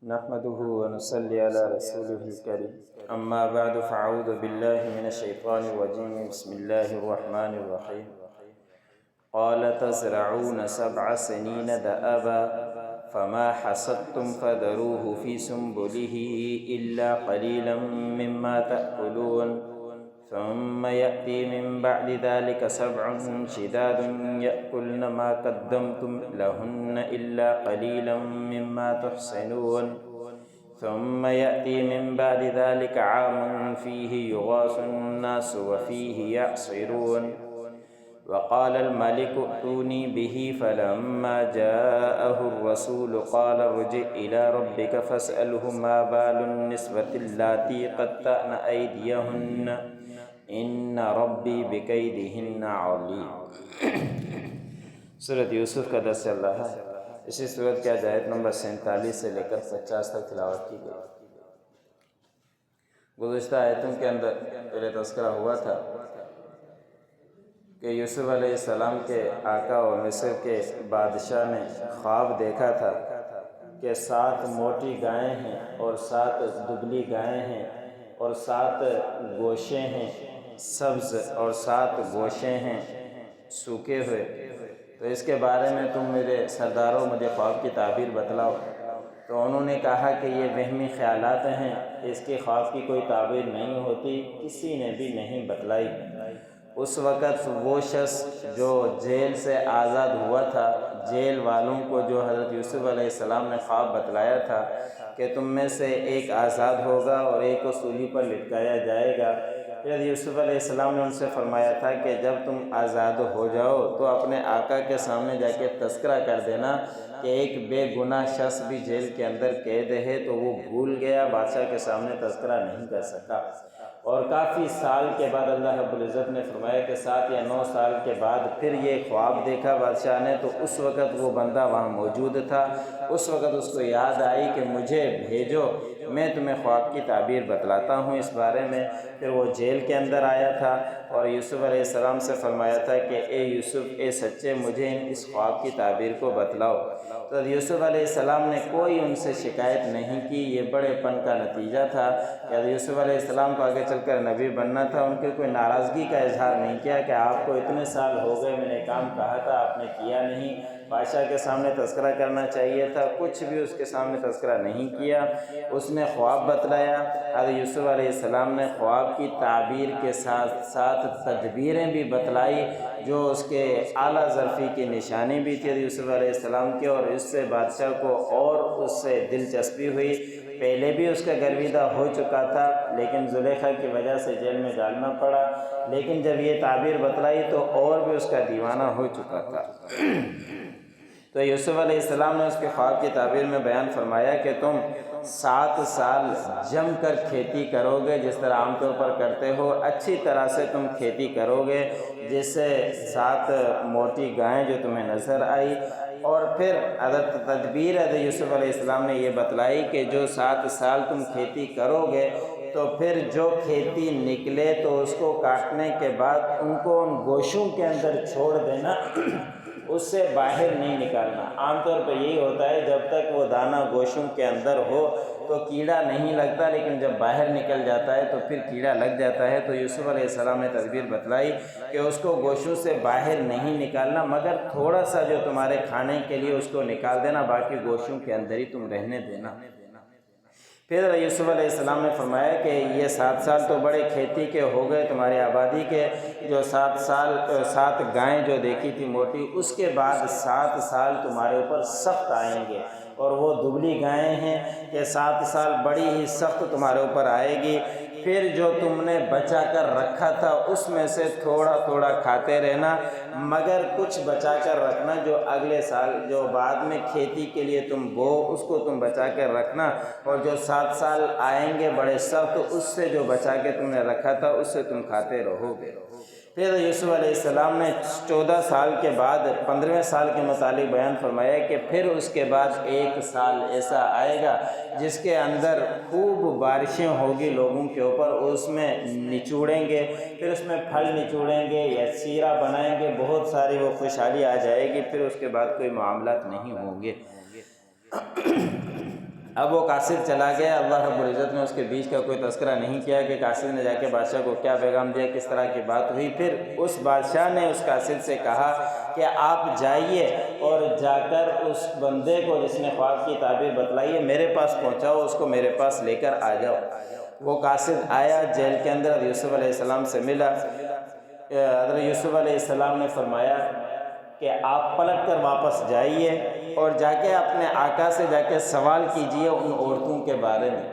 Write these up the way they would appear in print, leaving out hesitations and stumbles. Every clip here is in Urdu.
نحمده ونصلي على رسوله الكريم أما بعد فأعوذ بالله من الشيطان الرجيم بسم الله الرحمن الرحيم قال تزرعون 7 سنين دأبا فما حصدتم فذروه في سنبله إلا قليلا مما تأكلون ثم يأتي من بعد ذلك 7 شداد يأكلن ما قدمتم لهن إلا قليلا مما تحصنون ثم يأتي من بعد ذلك عام فيه يغاث الناس وفيه يعصرون وقال الملك ائتوني به فلما جاءه الرسول قال ارجع إلى ربك فاسأله ما بال النسوة اللاتي قطعن أيديهن ان ربی بکیدہن علیم۔ سورۃ یوسف کا درس چل رہا ہے۔ اسی سورت کے آیت نمبر 47 سے لے کر 50 تک تلاوت کی گئی۔ گزشتہ آیتوں کے اندر پہلے تذکرہ ہوا تھا کہ یوسف علیہ السلام کے آقا و مصر کے بادشاہ نے خواب دیکھا تھا کہ 7 موٹی گائیں ہیں اور 7 دبلی گائیں ہیں اور 7 گوشے ہیں سبز اور 7 گوشے ہیں سوکھے ہوئے، تو اس کے بارے میں تم میرے سرداروں مجھے خواب کی تعبیر بتلاؤ۔ تو انہوں نے کہا کہ یہ وہمی خیالات ہیں، اس کے خواب کی کوئی تعبیر نہیں ہوتی، کسی نے بھی نہیں بتلائی۔ اس وقت وہ شخص جو جیل سے آزاد ہوا تھا، جیل والوں کو جو حضرت یوسف علیہ السلام نے خواب بتلایا تھا کہ تم میں سے ایک آزاد ہوگا اور ایک کو سولی پر لٹکایا جائے گا، پھر یوسف علیہ السلام نے ان سے فرمایا تھا کہ جب تم آزاد ہو جاؤ تو اپنے آقا کے سامنے جا کے تذکرہ کر دینا کہ ایک بے گناہ شخص بھی جیل کے اندر قید ہے، تو وہ بھول گیا، بادشاہ کے سامنے تذکرہ نہیں کر سکا۔ اور کافی سال کے بعد اللہ رب العزت نے فرمایا کہ 7 یا 9 سال کے بعد پھر یہ خواب دیکھا بادشاہ نے، تو اس وقت وہ بندہ وہاں موجود تھا۔ اس وقت اس کو یاد آئی کہ مجھے بھیجو، میں تمہیں خواب کی تعبیر بتلاتا ہوں اس بارے میں۔ پھر وہ جیل کے اندر آیا تھا اور یوسف علیہ السلام سے فرمایا تھا کہ اے یوسف، اے سچے، مجھے اس خواب کی تعبیر کو بتلاؤ۔ تو یوسف علیہ السلام نے کوئی ان سے شکایت نہیں کی۔ یہ بڑے پن کا نتیجہ تھا کہ یوسف علیہ السلام کو آگے چل کر نبی بننا تھا۔ ان کے کوئی ناراضگی کا اظہار نہیں کیا کہ آپ کو اتنے سال ہو گئے، میں نے کام کہا تھا آپ نے کیا نہیں، بادشاہ کے سامنے تذکرہ کرنا چاہیے تھا، کچھ بھی اس کے سامنے تذکرہ نہیں کیا۔ اس نے خواب بتلایا، حضرت یوسف علیہ السلام نے خواب کی تعبیر کے ساتھ ساتھ تدبیریں بھی بتلائی جو اس کے اعلیٰ ظرفی کی نشانی بھی تھی یوسف علیہ السلام کی، اور اس سے بادشاہ کو اور اس سے دلچسپی ہوئی۔ پہلے بھی اس کا گرویدہ ہو چکا تھا لیکن زلیخا کی وجہ سے جیل میں ڈالنا پڑا، لیکن جب یہ تعبیر بتلائی تو اور بھی اس کا دیوانہ ہو چکا تھا۔ تو یوسف علیہ السلام نے اس کے خواب کی تعبیر میں بیان فرمایا کہ تم 7 سال جم کر کھیتی کرو گے، جس طرح عام طور پر کرتے ہو، اچھی طرح سے تم کھیتی کرو گے، جس سے 7 موٹی گائیں جو تمہیں نظر آئی۔ اور پھر حضرت تدبیر حضرت یوسف علیہ السلام نے یہ بتلائی کہ جو 7 سال تم کھیتی کرو گے تو پھر جو کھیتی نکلے تو اس کو کاٹنے کے بعد ان کو ان گوشوں کے اندر چھوڑ دینا، اس سے باہر نہیں نکالنا۔ عام طور پہ یہی ہوتا ہے، جب تک وہ دانہ گوشوں کے اندر ہو تو کیڑا نہیں لگتا، لیکن جب باہر نکل جاتا ہے تو پھر کیڑا لگ جاتا ہے۔ تو یوسف علیہ السلام نے تدبیر بتلائی کہ اس کو گوشوں سے باہر نہیں نکالنا، مگر تھوڑا سا جو تمہارے کھانے کے لیے اس کو نکال دینا، باقی گوشوں کے اندر ہی تم رہنے دینا۔ پھر یوسف علیہ السلام نے فرمایا کہ یہ 7 سال تو بڑے کھیتی کے ہو گئے تمہاری آبادی کے، جو 7 گائیں جو دیکھی تھی موٹی، اس کے بعد 7 سال تمہارے اوپر سخت آئیں گے، اور وہ دبلی گائیں ہیں کہ 7 سال بڑی ہی سخت تمہارے اوپر آئے گی۔ پھر جو تم نے بچا کر رکھا تھا اس میں سے تھوڑا تھوڑا کھاتے رہنا، مگر کچھ بچا کر رکھنا جو اگلے سال جو بعد میں کھیتی کے لیے تم بو، اس کو تم بچا کر رکھنا، اور جو 7 سال آئیں گے بڑے سخت، اس سے جو بچا کے تم نے رکھا تھا اس سے تم کھاتے رہو گے۔ پھر یوسف علیہ السلام نے 14 سال کے بعد 15ویں سال کے متعلق بیان فرمایا کہ پھر اس کے بعد 1 سال ایسا آئے گا جس کے اندر خوب بارشیں ہوگی لوگوں کے اوپر، اس میں نچوڑیں گے، پھر اس میں پھل نچوڑیں گے یا سیرا بنائیں گے، بہت ساری وہ خوشحالی آ جائے گی، پھر اس کے بعد کوئی معاملات نہیں ہوں گے۔ اب وہ قاصد چلا گیا، اللہ رب العزت نے اس کے بیچ کا کوئی تذکرہ نہیں کیا کہ قاصد نے جا کے بادشاہ کو کیا پیغام دیا، کس طرح کی بات ہوئی۔ پھر اس بادشاہ نے اس قاصد سے کہا کہ آپ جائیے اور جا کر اس بندے کو جس نے خواب کی تعبیر بتلائی ہے میرے پاس پہنچاؤ، اس کو میرے پاس لے کر آ جاؤ۔ وہ قاصد آیا، جیل کے اندر حضرت یوسف علیہ السلام سے ملا۔ حضرت یوسف علیہ السلام نے فرمایا کہ آپ پلٹ کر واپس جائیے اور جا کے اپنے آقا سے جا کے سوال کیجئے ان عورتوں کے بارے میں۔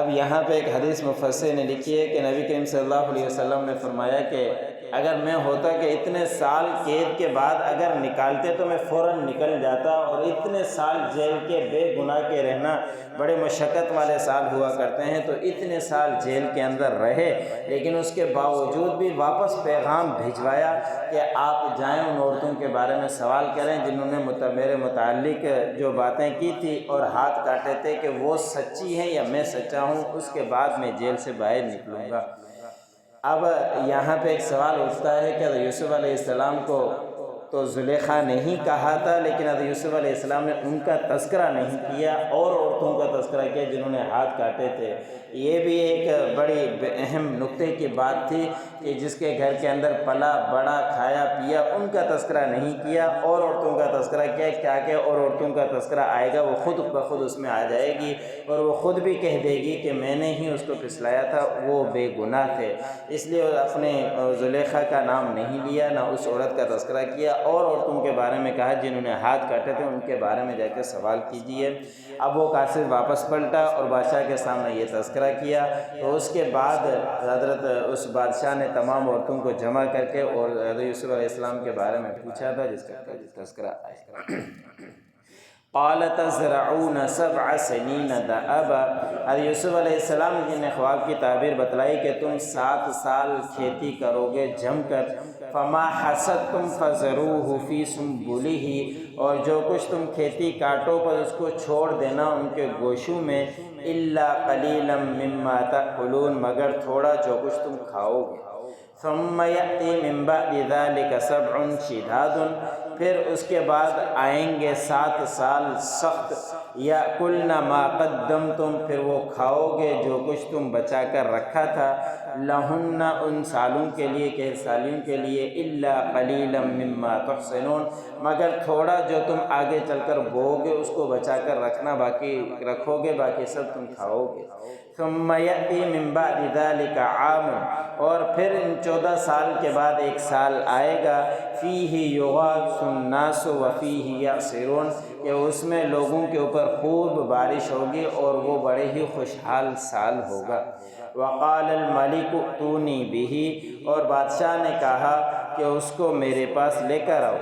اب یہاں پہ ایک حدیث مفسر نے لکھی ہے کہ نبی کریم صلی اللہ علیہ وسلم نے فرمایا کہ اگر میں ہوتا کہ اتنے سال قید کے بعد اگر نکالتے تو میں فوراً نکل جاتا، اور اتنے سال جیل کے بے گناہ کے رہنا بڑے مشقت والے سال ہوا کرتے ہیں، تو اتنے سال جیل کے اندر رہے، لیکن اس کے باوجود بھی واپس پیغام بھجوایا کہ آپ جائیں ان عورتوں کے بارے میں سوال کریں جنہوں نے میرے متعلق جو باتیں کی تھی اور ہاتھ کاٹے تھے کہ وہ سچی ہیں یا میں سچا ہوں، اس کے بعد میں جیل سے باہر نکلوں گا۔ اب یہاں پہ ایک سوال اٹھتا ہے کہ حضرت یوسف علیہ السلام کو تو زلیخا نے ہی کہا تھا، لیکن حضرت یوسف علیہ السلام نے ان کا تذکرہ نہیں کیا اور عورتوں کا تذکرہ کیا جنہوں نے ہاتھ کاٹے تھے۔ یہ بھی ایک بڑی اہم نقطے کی بات تھی کہ جس کے گھر کے اندر پلا بڑا کھایا پیا ان کا تذکرہ نہیں کیا اور عورتوں کا تذکرہ کیا کہ اور عورتوں کا تذکرہ آئے گا وہ خود بخود اس میں آ جائے گی اور وہ خود بھی کہہ دے گی کہ میں نے ہی اس کو پھسلایا تھا، وہ بے گناہ تھے۔ اس لیے اپنے زلیخا کا نام نہیں لیا، نہ اس عورت کا تذکرہ کیا، اور عورتوں کے بارے میں کہا جنہوں نے ہاتھ کاٹے تھے ان کے بارے میں جا کے سوال کیجئے۔ اب وہ قاصد واپس پلٹا اور بادشاہ کے سامنے یہ تذکرہ کیا، تو اس کے بعد حضرت اس بادشاہ نے تمام عورتوں کو جمع کر کے اور حضرت یوسف علیہ السلام کے بارے میں پوچھا تھا جس کا تذکرہ آئے۔ قال تزرعون 7 سنین دأبا، حضرت یوسف علیہ السلام نے خواب کی تعبیر بتلائی کہ تم 7 سال کھیتی کرو گے جم کر، فما حصدتم فذروه فی سنبلہ، اور جو کچھ تم کھیتی کاٹو پر اس کو چھوڑ دینا ان کے گوشوں میں، الا قلیلا مما تأکلون، مگر تھوڑا جو کچھ تم کھاؤ گے۔ ثم یأتی من بعد ذلک 7 شداد، پھر اس کے بعد آئیں گے 7 سال سخت، یأکلن ما قدمتم، پھر وہ کھاؤ گے جو کچھ تم بچا کر رکھا تھا، لہن ان سالوں کے لیے کہ سالیوں کے لیے، الا قلیلا مما تحصنون، مگر تھوڑا جو تم آگے چل کر بوؤ گے اس کو بچا کر رکھنا، باقی رکھو گے باقی سب تم کھاؤ گے۔ ثم یأتی من بعد ذلک عام، اور پھر ان 14 سال کے بعد ایک سال آئے گا، فیہ یغاث الناس وفیہ یعصرون، کہ اس میں لوگوں کے اوپر خوب بارش ہوگی اور وہ بڑے ہی خوشحال سال ہوگا۔ وقال الملک ائتونی بہ، اور بادشاہ نے کہا کہ اس کو میرے پاس لے کر آؤ۔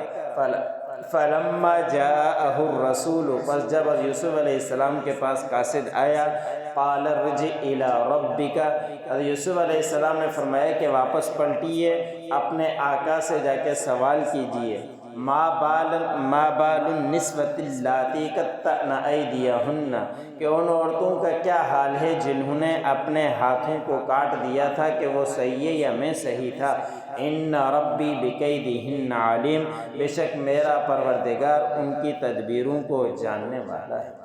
فلما جاءہ الرسول، پس جب یوسف علیہ السلام کے پاس قاصد آیا، قال ارجع الی ربک، حضرت یوسف علیہ السلام نے فرمایا کہ واپس پلٹیے، اپنے آقا سے جا کے سوال کیجئے، ما بال النسوۃ اللاتی قطعن ایدیہن، کہ ان عورتوں کا کیا حال ہے جنہوں نے اپنے ہاتھوں کو کاٹ دیا تھا کہ وہ صحیح ہے یا میں صحیح تھا۔ ان ربی بکیدہن علیم، بے شک میرا پروردگار ان کی تدبیروں کو جاننے والا ہے۔